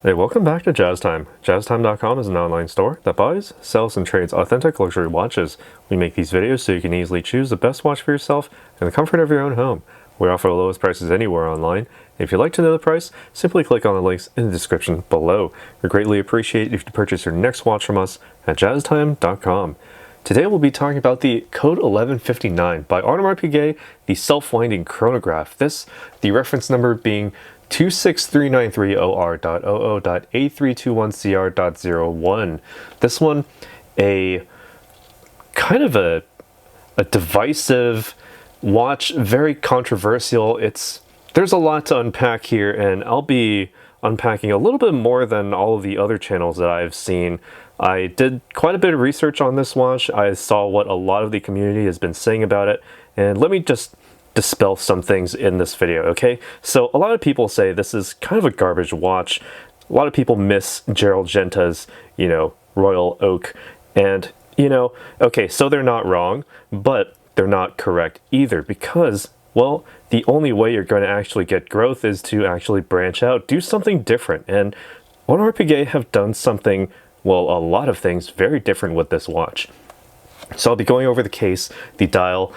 Hey, welcome back to Jazz Time. JazzTime.com is an online store that buys, sells, and trades authentic luxury watches. We make these videos so you can easily choose the best watch for yourself in the comfort of your own home. We offer the lowest prices anywhere online. If you'd like to know the price, simply click on the links in the description below. We greatly appreciate if you purchase your next watch from us at JazzTime.com. Today we'll be talking about the Code 1159 by Audemars Piguet, the self-winding chronograph. The reference number being 26393OR.OO.A321CR.01. This one, a kind of a divisive watch, very controversial. There's a lot to unpack here, and I'll be unpacking a little bit more than all of the other channels that I've seen. I did quite a bit of research on this watch. I saw what a lot of the community has been saying about it, and let me just dispel some things in this video, okay? So a lot of people say this is kind of a garbage watch. A lot of people miss Gerald Genta's, Royal Oak, and, okay, so they're not wrong, but they're not correct either, because, well, the only way you're going to actually get growth is to actually branch out, do something different, and Audemars Piguet have done something, well, a lot of things very different with this watch. So I'll be going over the case, the dial,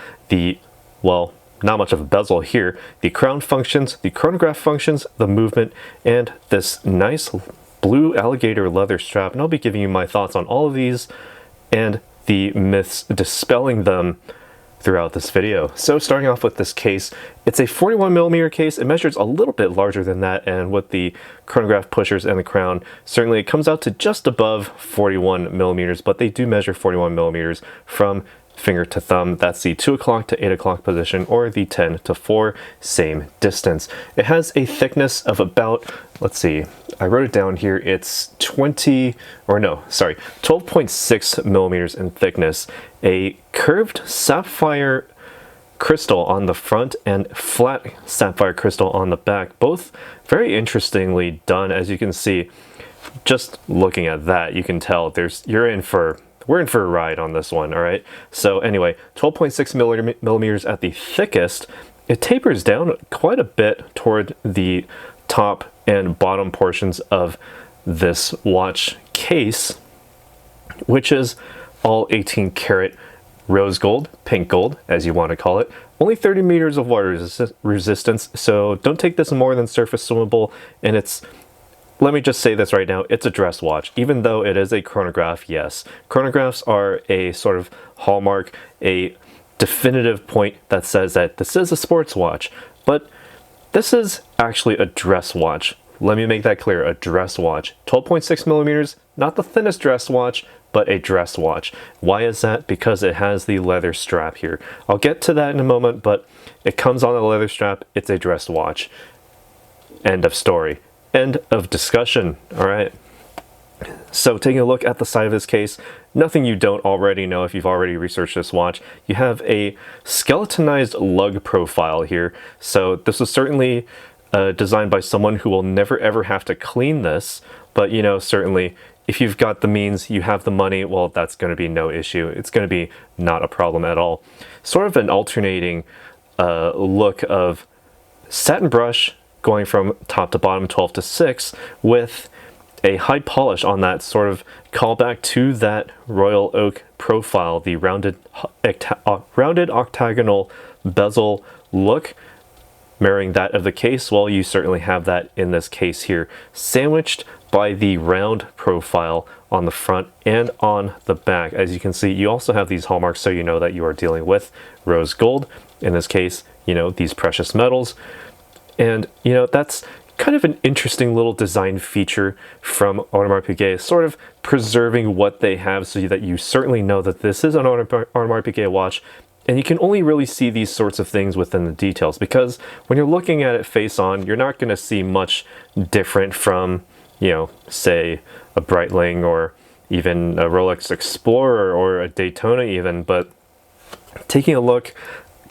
not much of a bezel here, the crown functions, the chronograph functions, the movement, and this nice blue alligator leather strap. And I'll be giving you my thoughts on all of these and the myths, dispelling them throughout this video. So starting off with this case, it's a 41mm case. It measures a little bit larger than that, and with the chronograph pushers and the crown, certainly it comes out to just above 41mm, but they do measure 41mm from finger to thumb. That's the 2 o'clock to 8 o'clock position, or the 10 to 4, same distance. It has a thickness of about, let's see, I wrote it down here, it's 12.6mm in thickness, a curved sapphire crystal on the front and flat sapphire crystal on the back, both very interestingly done. As you can see, just looking at that, you can tell we're in for a ride on this one, all right? So anyway, 12.6mm at the thickest. It tapers down quite a bit toward the top and bottom portions of this watch case, which is all 18 karat rose gold, pink gold, as you want to call it. Only 30 meters of water resistance, so don't take this more than surface swimmable, and let me just say this right now, it's a dress watch. Even though it is a chronograph, yes. Chronographs are a sort of hallmark, a definitive point that says that this is a sports watch. But this is actually a dress watch. Let me make that clear, a dress watch. 12.6mm, not the thinnest dress watch, but a dress watch. Why is that? Because it has the leather strap here. I'll get to that in a moment, but it comes on a leather strap. It's a dress watch. End of story. End of discussion. All right. So taking a look at the side of this case, nothing you don't already know if you've already researched this watch. You have a skeletonized lug profile here. So this was certainly designed by someone who will never ever have to clean this. But certainly if you've got the means, you have the money, well, that's going to be no issue. It's going to be not a problem at all. Sort of an alternating look of satin brush, going from top to bottom, 12 to 6, with a high polish on that, sort of callback to that Royal Oak profile, the rounded octagonal bezel look, mirroring that of the case. Well, you certainly have that in this case here, sandwiched by the round profile on the front and on the back. As you can see, you also have these hallmarks, so you know that you are dealing with rose gold. In this case, these precious metals. And, that's kind of an interesting little design feature from Audemars Piguet, sort of preserving what they have so that you certainly know that this is an Audemars Piguet watch. And you can only really see these sorts of things within the details, because when you're looking at it face on, you're not going to see much different from, say, a Breitling or even a Rolex Explorer or a Daytona even. But taking a look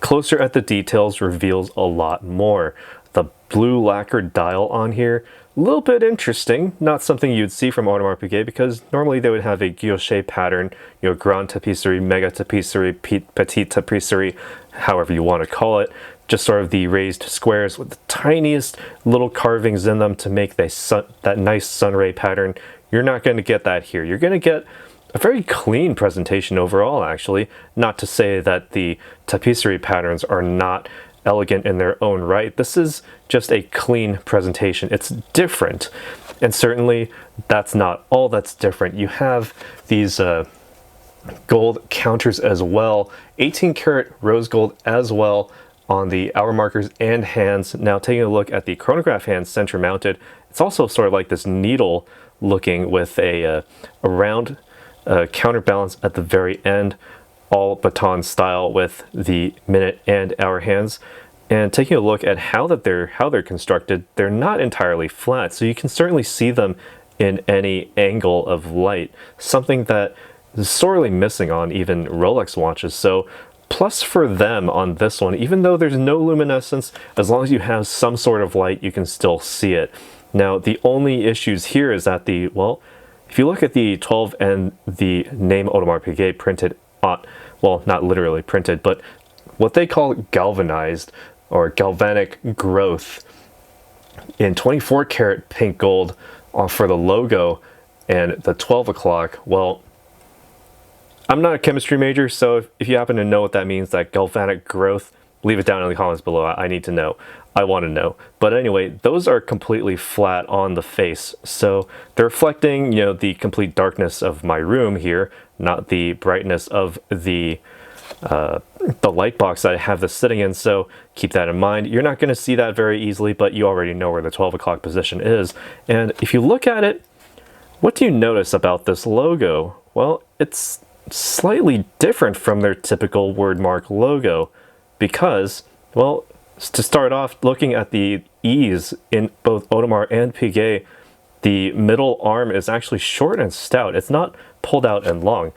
closer at the details reveals a lot more. The blue lacquered dial on here, a little bit interesting, not something you'd see from Audemars Piguet, because normally they would have a guilloche pattern, Grande Tapisserie, Mega Tapisserie, Petite Tapisserie, however you want to call it. just sort of the raised squares with the tiniest little carvings in them to make that nice sunray pattern. You're not going to get that here. You're going to get a very clean presentation overall, actually. Not to say that the tapisserie patterns are not elegant in their own right. This is just a clean presentation. It's different. And certainly that's not all that's different. You have these gold counters as well, 18 karat rose gold as well on the hour markers and hands. Now taking a look at the chronograph hands center mounted, it's also sort of like this needle looking with a round counterbalance at the very end, all baton style with the minute and hour hands. And taking a look at how they're constructed, they're not entirely flat, so you can certainly see them in any angle of light, something that is sorely missing on even Rolex watches. So plus for them on this one, even though there's no luminescence, as long as you have some sort of light, you can still see it. Now, the only issues here is that if you look at the 12 and the name Audemars Piguet printed on, well, not literally printed, but what they call galvanized or galvanic growth in 24 karat pink gold for the logo and the 12 o'clock, well, I'm not a chemistry major, so if you happen to know what that means, that galvanic growth, leave it down in the comments below. I need to know. I want to know. But anyway, those are completely flat on the face. So they're reflecting, the complete darkness of my room here, not the brightness of the light box that I have this sitting in. So keep that in mind. You're not going to see that very easily, but you already know where the 12 o'clock position is. And if you look at it, what do you notice about this logo? Well, it's slightly different from their typical wordmark logo because, well, to start off, looking at the E's in both Audemars and Piguet, the middle arm is actually short and stout. It's not pulled out and long.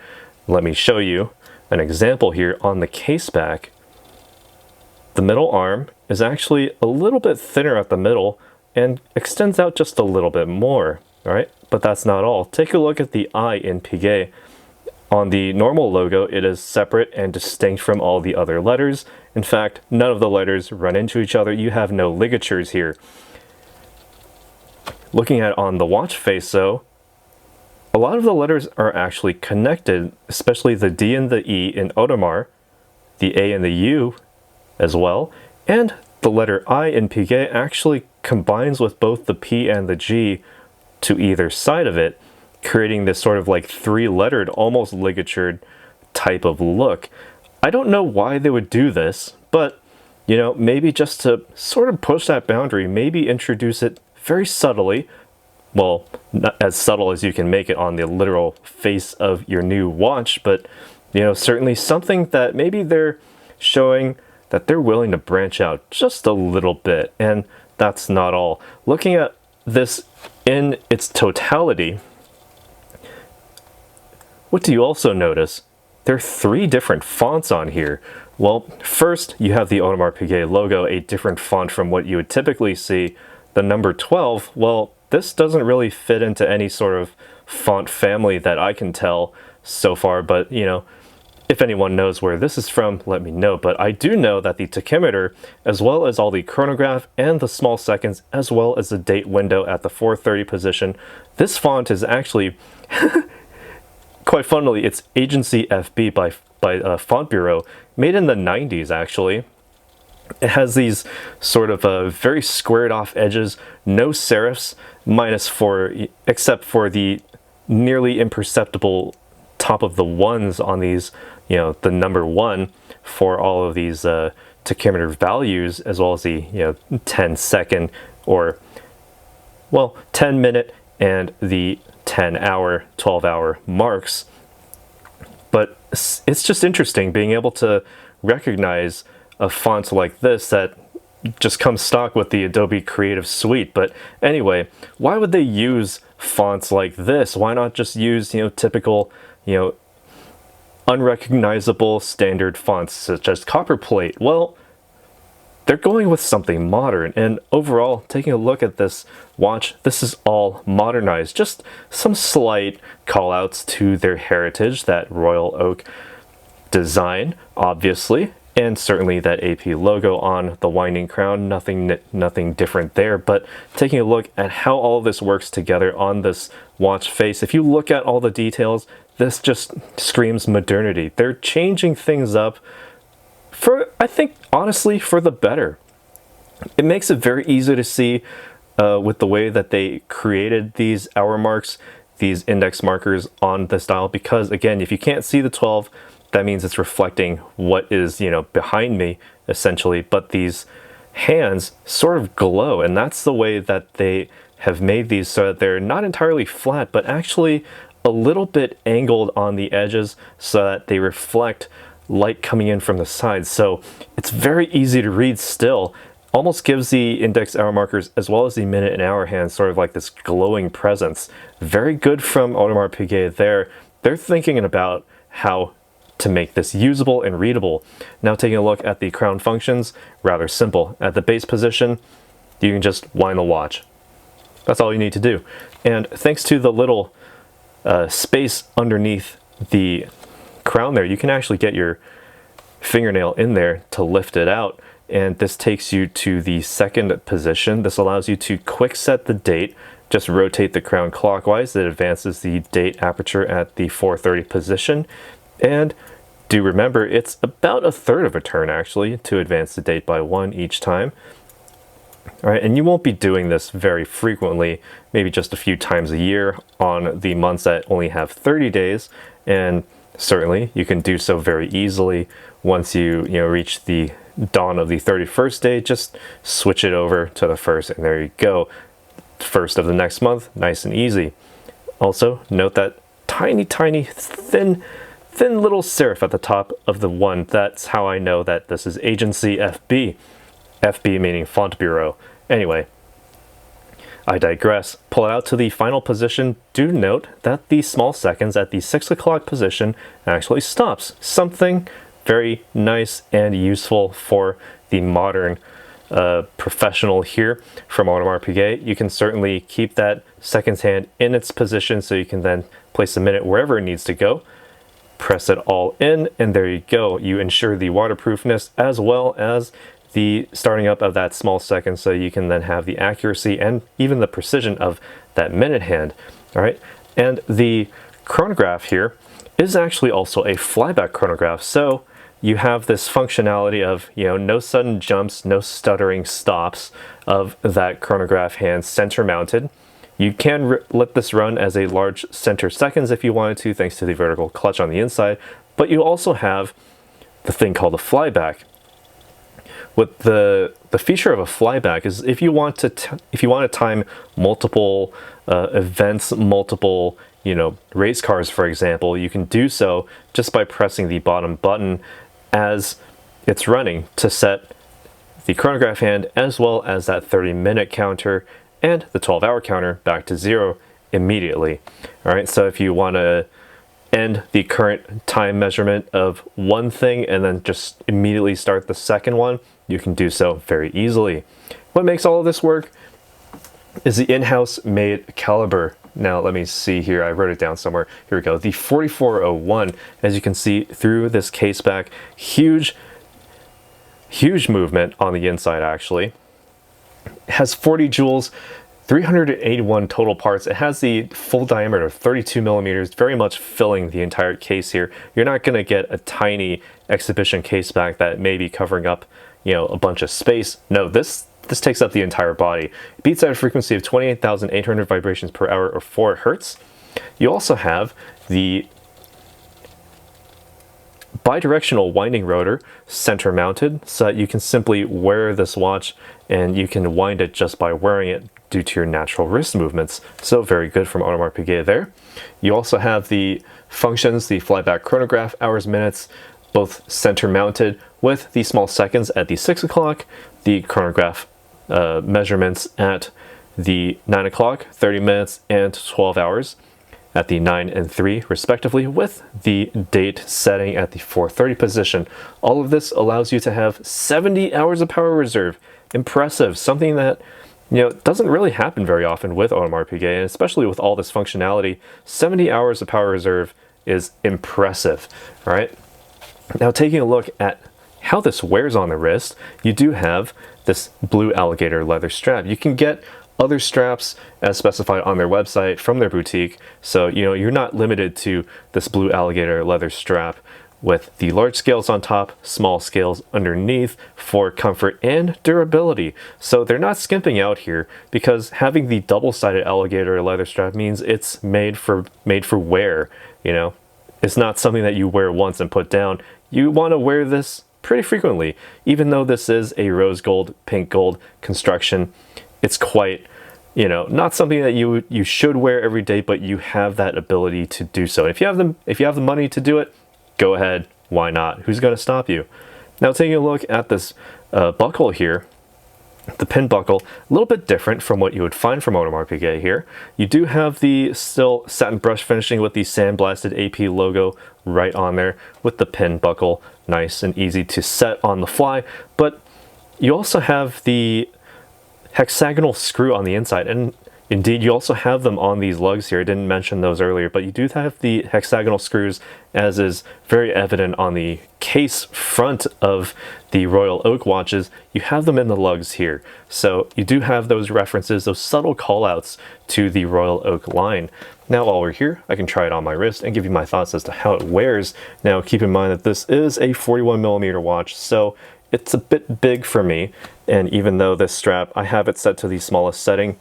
Let me show you an example here on the case back. The middle arm is actually a little bit thinner at the middle and extends out just a little bit more, all right? But that's not all. Take a look at the I in Piguet. On the normal logo, it is separate and distinct from all the other letters. In fact, none of the letters run into each other. You have no ligatures here. Looking at on the watch face, though, a lot of the letters are actually connected, especially the D and the E in Audemars, the A and the U as well, and the letter I in Piguet actually combines with both the P and the G to either side of it, creating this sort of like three-lettered, almost ligatured type of look. I don't know why they would do this, but, maybe just to sort of push that boundary, maybe introduce it very subtly. Well, not as subtle as you can make it on the literal face of your new watch, but, certainly something that maybe they're showing that they're willing to branch out just a little bit. And that's not all. Looking at this in its totality, what do you also notice? There are three different fonts on here. Well, first, you have the Audemars Piguet logo, a different font from what you would typically see. The number 12, well, this doesn't really fit into any sort of font family that I can tell so far, but, if anyone knows where this is from, let me know. But I do know that the tachymeter, as well as all the chronograph and the small seconds, as well as the date window at the 4:30 position, this font is actually... Quite funnily, it's Agency FB by Font Bureau, made in the 90s actually. It has these sort of very squared off edges, no serifs, except for the nearly imperceptible top of the ones on these, the number 1 for all of these tachymeter values, as well as the 10 second or, well, 10 minute and the 10 hour, 12 hour marks. But it's just interesting being able to recognize a font like this that just comes stock with the Adobe Creative Suite. But anyway, why would they use fonts like this? Why not just use, typical, unrecognizable standard fonts such as copperplate? Well, they're going with something modern, and overall, taking a look at this watch, this is all modernized. Just some slight callouts to their heritage, that royal oak design, obviously, and certainly that AP logo on the winding crown, nothing different there. But taking a look at how all of this works together on this watch face, if you look at all the details, this just screams modernity. They're changing things up for, I think, honestly, for the better. It makes it very easy to see with the way that they created these hour marks, these index markers on this dial, because again, if you can't see the 12, that means it's reflecting what is, behind me, essentially. But these hands sort of glow, and that's the way that they have made these, so that they're not entirely flat, but actually a little bit angled on the edges so that they reflect light coming in from the sides. So it's very easy to read still. Almost gives the index hour markers as well as the minute and hour hands sort of like this glowing presence. Very good from Audemars Piguet there. They're thinking about how to make this usable and readable. Now taking a look at the crown functions, rather simple. At the base position, you can just wind the watch. That's all you need to do. And thanks to the little space underneath the crown there, you can actually get your fingernail in there to lift it out, and this takes you to the second position. This allows you to quick set the date. Just rotate the crown clockwise. It advances the date aperture at the 4:30 position, and do remember it's about 1/3 of a turn actually to advance the date by 1 each time. All right, and you won't be doing this very frequently, maybe just a few times a year on the months that only have 30 days, and certainly you can do so very easily once you reach the dawn of the 31st day. Just switch it over to the first, and there you go. First of the next month, nice and easy. Also, note that tiny, thin little serif at the top of the 1. That's how I know that this is agency FB. FB meaning font bureau. Anyway, I digress. Pull it out to the final position. Do note that the small seconds at the 6 o'clock position actually stops. Something very nice and useful for the modern professional here from Audemars Piguet. You can certainly keep that seconds hand in its position so you can then place the minute wherever it needs to go. Press it all in, and there you go. You ensure the waterproofness as well as the starting up of that small second, so you can then have the accuracy and even the precision of that minute hand. All right, and the chronograph here is actually also a flyback chronograph, so you have this functionality of no sudden jumps, no stuttering stops of that chronograph hand center mounted. You can let this run as a large center seconds if you wanted to, thanks to the vertical clutch on the inside, but you also have the thing called a flyback. What the feature of a flyback is, if you want to time multiple events, multiple race cars, for example, you can do so just by pressing the bottom button as it's running to set the chronograph hand as well as that 30-minute counter and the 12-hour counter back to 0 immediately. All right, so if you want to end the current time measurement of one thing and then just immediately start the second one, you can do so very easily. What makes all of this work is the in-house made caliber. Now let me see here, I wrote it down somewhere. Here we go, the 4401. As you can see through this case back, huge movement on the inside actually. It has 40 jewels, 381 total parts. It has the full diameter of 32 millimeters, very much filling the entire case here. You're not going to get a tiny exhibition case back that may be covering up, a bunch of space. No, this takes up the entire body. It beats at a frequency of 28,800 vibrations per hour or 4 hertz. You also have the bidirectional winding rotor center mounted, so that you can simply wear this watch and you can wind it just by wearing it due to your natural wrist movements. So very good from Audemars Piguet there. You also have the functions, the flyback chronograph, hours, minutes, both center mounted with the small seconds at the 6 o'clock, the chronograph measurements at the 9 o'clock, 30 minutes, and 12 hours at the 9 and 3 respectively, with the date setting at the 4:30 position. All of this allows you to have 70 hours of power reserve. Impressive, something that doesn't really happen very often with Audemars Piguet, and especially with all this functionality. 70 hours of power reserve is impressive. All right, now taking a look at how this wears on the wrist, you do have this blue alligator leather strap. You can get other straps as specified on their website from their boutique, so you're not limited to this blue alligator leather strap with the large scales on top, small scales underneath for comfort and durability. So they're not skimping out here, because having the double-sided alligator leather strap means it's made for wear. It's not something that you wear once and put down. You want to wear this pretty frequently. Even though this is a rose gold, pink gold construction, it's quite, not something that you should wear every day, but you have that ability to do so. And if you have the money to do it, go ahead, why not? Who's going to stop you? Now, taking a look at this buckle here, the pin buckle, a little bit different from what you would find from Audemars Piguet here. You do have the still satin brush finishing with the sandblasted AP logo right on there, with the pin buckle nice and easy to set on the fly. But you also have the hexagonal screw on the inside, and indeed you also have them on these lugs here. I didn't mention those earlier, but you do have the hexagonal screws, as is very evident on the case front of the Royal Oak watches. You have them in the lugs here, so you do have those references, those subtle callouts to the Royal Oak line. Now, while we're here, I can try it on my wrist and give you my thoughts as to how it wears. Now, keep in mind that this is a 41mm watch, so it's a bit big for me, and even though this strap, I have it set to the smallest setting,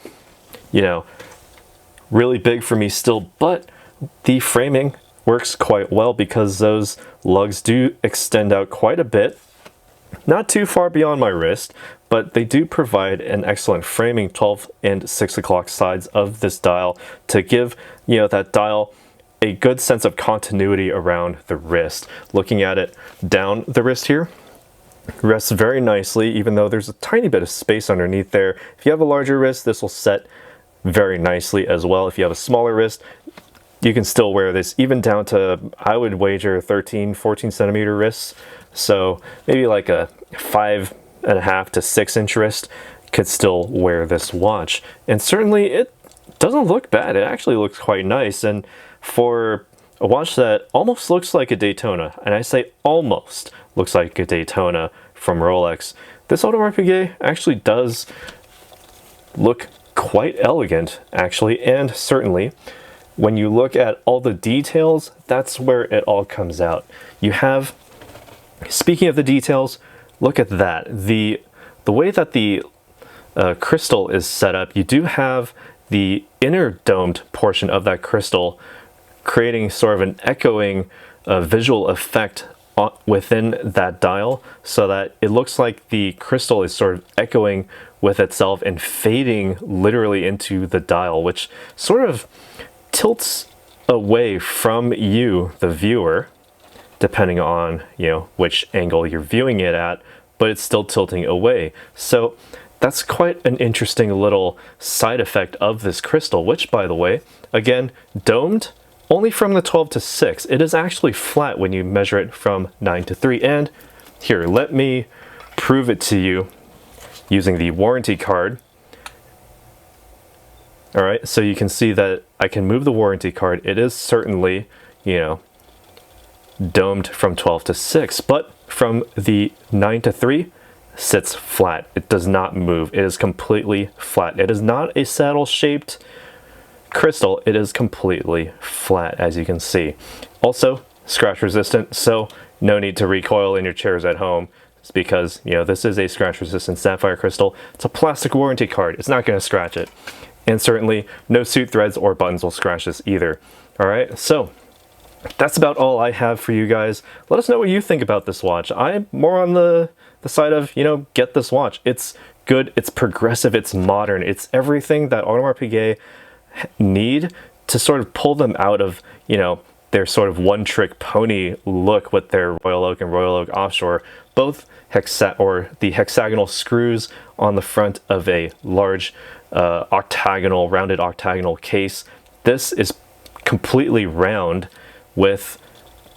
really big for me still, but the framing works quite well because those lugs do extend out quite a bit, not too far beyond my wrist, but they do provide an excellent framing 12 and 6 o'clock sides of this dial to give that dial a good sense of continuity around the wrist. Looking at it down the wrist here, rests very nicely, even though there's a tiny bit of space underneath there. If you have a larger wrist, this will set very nicely as well. If you have a smaller wrist, you can still wear this even down to, I would wager, 13-14 centimeter wrists. So maybe like a 5.5 to 6 inch wrist could still wear this watch. And certainly it doesn't look bad. It actually looks quite nice. And for a watch that almost looks like a Daytona, and I say almost looks like a Daytona from Rolex, this Audemars Piguet actually does look quite elegant, actually. And certainly when you look at all the details, that's where it all comes out. You have, speaking of the details, look at that. The way that the crystal is set up, you do have the inner domed portion of that crystal creating sort of an echoing visual effect within that dial, so that it looks like the crystal is sort of echoing with itself and fading literally into the dial, which sort of tilts away from you, the viewer, depending on which angle you're viewing it at, but it's still tilting away. So that's quite an interesting little side effect of this crystal, which, by the way, again, domed only from the 12 to 6. It is actually flat when you measure it from 9 to 3. And here, let me prove it to you using the warranty card. All right, so you can see that I can move the warranty card. It is certainly, domed from 12 to 6, but from the 9 to 3, sits flat. It does not move. It is completely flat. It is not a saddle-shaped crystal. It is completely flat, as you can see. Also, scratch resistant, so no need to recoil in your chairs at home. It's because, this is a scratch resistant sapphire crystal. It's a plastic warranty card. It's not going to scratch it. And certainly no suit threads or buttons will scratch this either. All right, so that's about all I have for you guys. Let us know what you think about this watch. I'm more on the side of, get this watch. It's good, it's progressive, it's modern, it's everything that Audemars Piguet need to sort of pull them out of, their sort of one-trick pony look with their Royal Oak and Royal Oak Offshore. Both the hexagonal screws on the front of a large rounded octagonal case. This is completely round with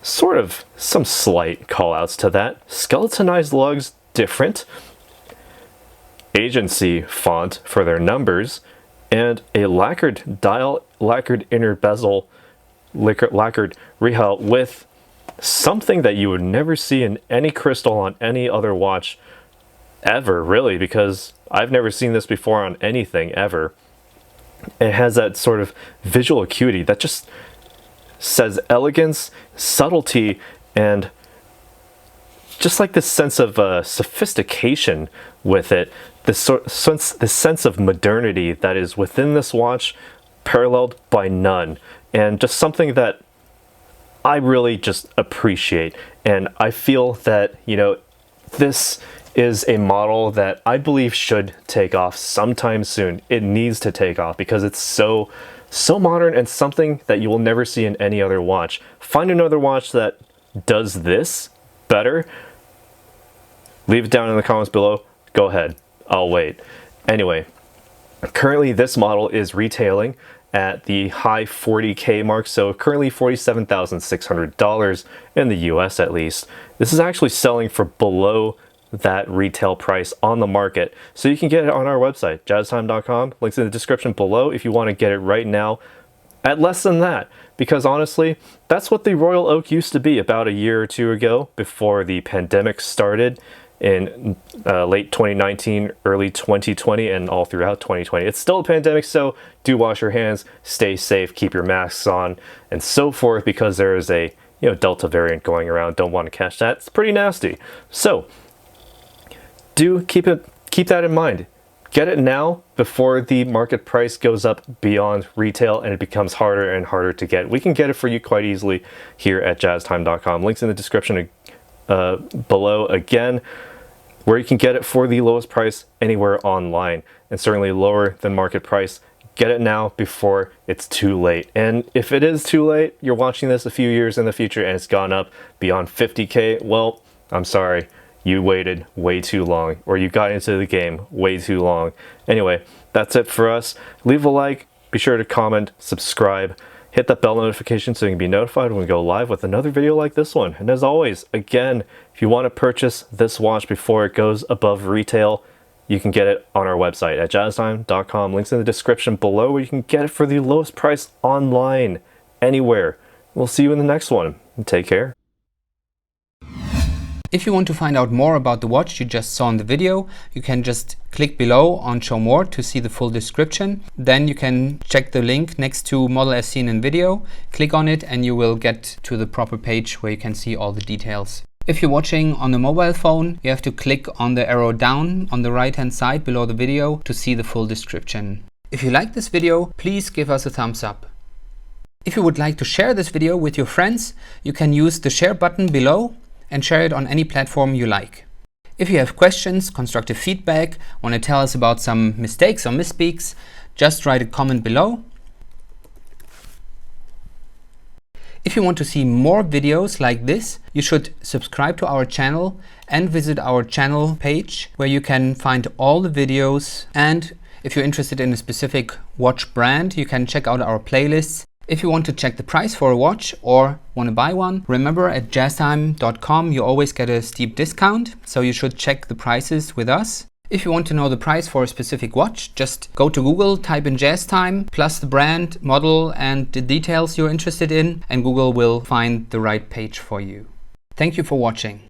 sort of some slight callouts to that. Skeletonized lugs, different. Agency font for their numbers, and a lacquered dial, lacquered inner bezel, lacquered rehaut with something that you would never see in any crystal on any other watch ever, really, because I've never seen this before on anything ever. It has that sort of visual acuity that just says elegance, subtlety, and just like this sense of sophistication with it, this sense of modernity that is within this watch, paralleled by none, and just something that I really just appreciate. And I feel that, you know, this is a model that I believe should take off sometime soon. It needs to take off because it's so modern and something that you will never see in any other watch. Find another watch that does this better. Leave it down in the comments below. Go ahead. I'll wait. Anyway, currently this model is retailing at the high 40K mark, so currently $47,600 in the US at least. This is actually selling for below that retail price on the market, so you can get it on our website, jazztime.com. Links in the description below if you want to get it right now at less than that, because honestly, that's what the Royal Oak used to be about a year or two ago before the pandemic started in late 2019, early 2020, and all throughout 2020. It's still a pandemic, so do wash your hands, stay safe, keep your masks on, and so forth, because there is a Delta variant going around. Don't want to catch that. It's pretty nasty. So do keep that in mind. Get it now before the market price goes up beyond retail and it becomes harder and harder to get. We can get it for you quite easily here at jazztime.com. Links in the description below again, where you can get it for the lowest price anywhere online, and certainly lower than market price. Get it now before it's too late. And if it is too late, you're watching this a few years in the future and it's gone up beyond 50K, well, I'm sorry. You waited way too long, or you got into the game way too long. Anyway, that's it for us. Leave a like, be sure to comment, subscribe, hit that bell notification so you can be notified when we go live with another video like this one. And as always, again, if you want to purchase this watch before it goes above retail, you can get it on our website at jazztime.com. Links in the description below, where you can get it for the lowest price online, anywhere. We'll see you in the next one. Take care. If you want to find out more about the watch you just saw in the video, you can just click below on Show More to see the full description. Then you can check the link next to model as seen in video, click on it, and you will get to the proper page where you can see all the details. If you're watching on a mobile phone, you have to click on the arrow down on the right hand side below the video to see the full description. If you like this video, please give us a thumbs up. If you would like to share this video with your friends, you can use the share button below and share it on any platform you like. If you have questions, constructive feedback, want to tell us about some mistakes or misspeaks, just write a comment below. If you want to see more videos like this, you should subscribe to our channel and visit our channel page, where you can find all the videos. And if you're interested in a specific watch brand, you can check out our playlists. If you want to check the price for a watch or want to buy one, remember at jazztime.com you always get a steep discount, so you should check the prices with us. If you want to know the price for a specific watch, just go to Google, type in JazzTime, plus the brand, model, and the details you're interested in, and Google will find the right page for you. Thank you for watching.